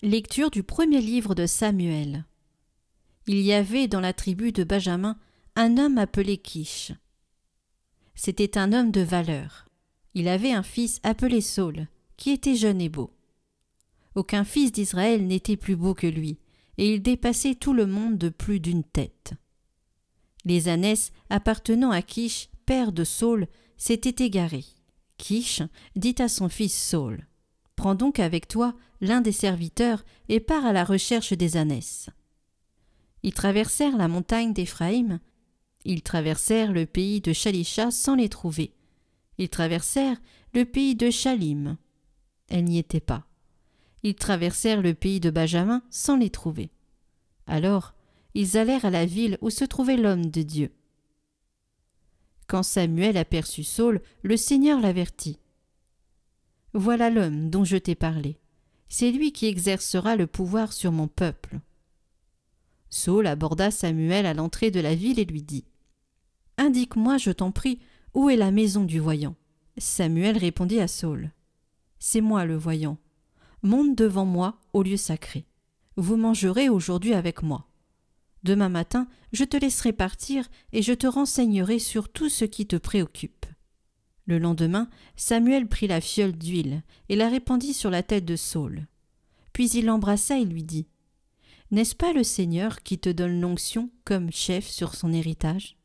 Lecture du premier livre de Samuel. Il y avait dans la tribu de Benjamin un homme appelé Kish. C'était un homme de valeur. Il avait un fils appelé Saul, qui était jeune et beau. Aucun fils d'Israël n'était plus beau que lui, et il dépassait tout le monde de plus d'une tête. Les ânesses appartenant à Kish, père de Saul, s'étaient égarées. Kish dit à son fils Saul: « Prends donc avec toi l'un des serviteurs et pars à la recherche des ânesses. » Ils traversèrent la montagne d'Éphraïm. Ils traversèrent le pays de Shalisha sans les trouver. Ils traversèrent le pays de Shalim. Elles n'y étaient pas. Ils traversèrent le pays de Benjamin sans les trouver. Alors, ils allèrent à la ville où se trouvait l'homme de Dieu. Quand Samuel aperçut Saul, le Seigneur l'avertit. « Voilà l'homme dont je t'ai parlé. C'est lui qui exercera le pouvoir sur mon peuple. » Saul aborda Samuel à l'entrée de la ville et lui dit: « Indique-moi, je t'en prie, où est la maison du voyant. » Samuel répondit à Saul: « C'est moi le voyant. Monte devant moi au lieu sacré. Vous mangerez aujourd'hui avec moi. Demain matin, je te laisserai partir et je te renseignerai sur tout ce qui te préoccupe. » Le lendemain, Samuel prit la fiole d'huile et la répandit sur la tête de Saul. Puis il l'embrassa et lui dit: « N'est-ce pas le Seigneur qui te donne l'onction comme chef sur son héritage ? »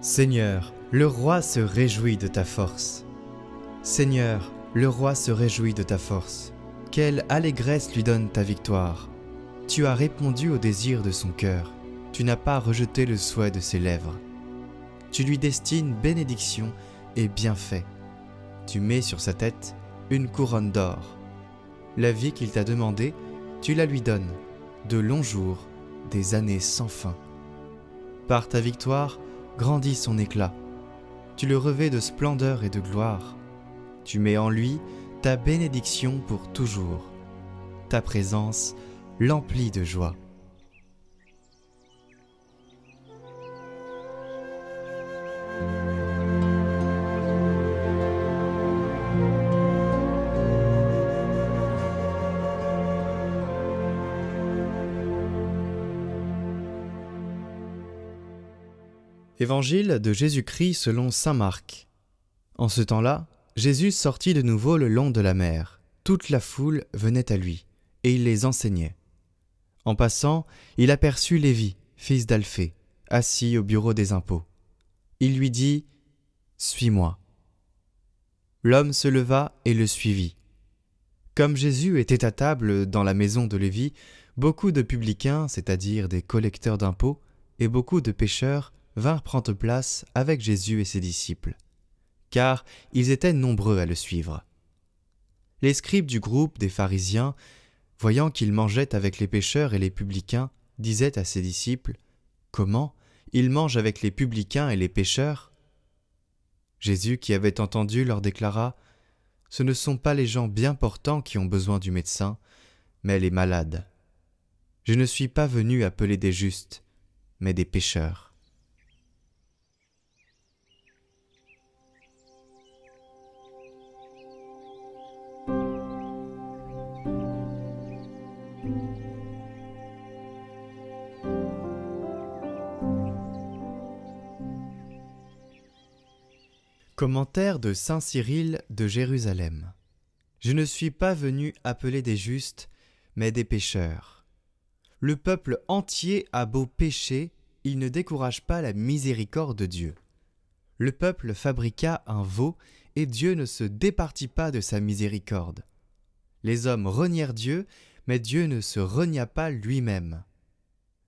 Seigneur, le roi se réjouit de ta force. Seigneur, le roi se réjouit de ta force. Quelle allégresse lui donne ta victoire. Tu as répondu au désir de son cœur. Tu n'as pas rejeté le souhait de ses lèvres. Tu lui destines bénédiction et bienfait. Tu mets sur sa tête une couronne d'or. La vie qu'il t'a demandée, tu la lui donnes, de longs jours, des années sans fin. Par ta victoire, grandit son éclat. Tu le revêts de splendeur et de gloire. Tu mets en lui ta bénédiction pour toujours. Ta présence l'emplit de joie. Évangile de Jésus-Christ selon saint Marc. En ce temps-là, Jésus sortit de nouveau le long de la mer. Toute la foule venait à lui, et il les enseignait. En passant, il aperçut Lévi, fils d'Alphée, assis au bureau des impôts. Il lui dit: « Suis-moi. » L'homme se leva et le suivit. Comme Jésus était à table dans la maison de Lévi, beaucoup de publicains, c'est-à-dire des collecteurs d'impôts, et beaucoup de pécheurs vinrent prendre place avec Jésus et ses disciples, car ils étaient nombreux à le suivre. Les scribes du groupe des pharisiens, voyant qu'il mangeait avec les pécheurs et les publicains, disaient à ses disciples: « Comment il mange avec les publicains et les pécheurs ?» Jésus, qui avait entendu, leur déclara: « Ce ne sont pas les gens bien portants qui ont besoin du médecin, mais les malades. Je ne suis pas venu appeler des justes, mais des pécheurs. » Commentaire de saint Cyril de Jérusalem. Je ne suis pas venu appeler des justes, mais des pécheurs. Le peuple entier a beau pécher, il ne décourage pas la miséricorde de Dieu. Le peuple fabriqua un veau, et Dieu ne se départit pas de sa miséricorde. Les hommes renièrent Dieu, mais Dieu ne se renia pas lui-même.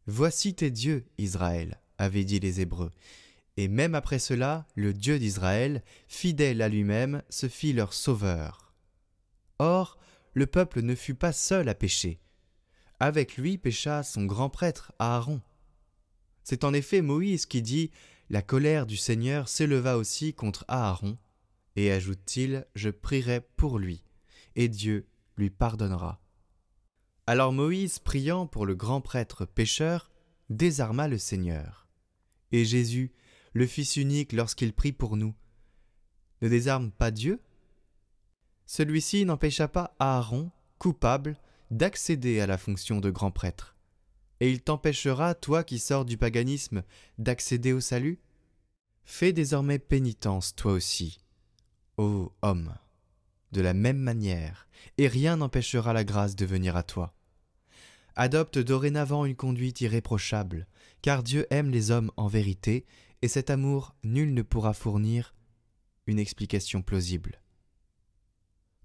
Voici tes dieux, Israël, avaient dit les Hébreux. Et même après cela, le Dieu d'Israël, fidèle à lui-même, se fit leur sauveur. Or, le peuple ne fut pas seul à pécher. Avec lui pécha son grand prêtre Aaron. C'est en effet Moïse qui dit « La colère du Seigneur s'éleva aussi contre Aaron » et ajoute-t-il « Je prierai pour lui, et Dieu lui pardonnera. » Alors Moïse, priant pour le grand prêtre pécheur, désarma le Seigneur. Et Jésus, le Fils unique, lorsqu'il prie pour nous, ne désarme pas Dieu? Celui-ci n'empêcha pas Aaron, coupable, d'accéder à la fonction de grand prêtre. Et il t'empêchera, toi qui sors du paganisme, d'accéder au salut? Fais désormais pénitence, toi aussi, ô homme, de la même manière, et rien n'empêchera la grâce de venir à toi. Adopte dorénavant une conduite irréprochable, car Dieu aime les hommes en vérité, et cet amour nul ne pourra fournir une explication plausible.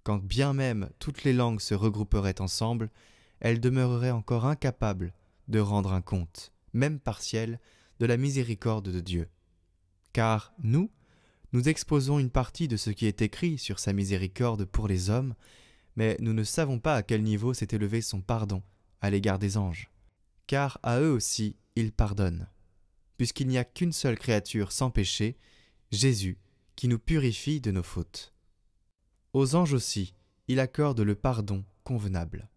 Quand bien même toutes les langues se regrouperaient ensemble, elles demeureraient encore incapables de rendre un compte, même partiel, de la miséricorde de Dieu. Car nous exposons une partie de ce qui est écrit sur sa miséricorde pour les hommes, mais nous ne savons pas à quel niveau s'est élevé son pardon à l'égard des anges. Car à eux aussi il pardonne, puisqu'il n'y a qu'une seule créature sans péché, Jésus, qui nous purifie de nos fautes. Aux anges aussi, il accorde le pardon convenable.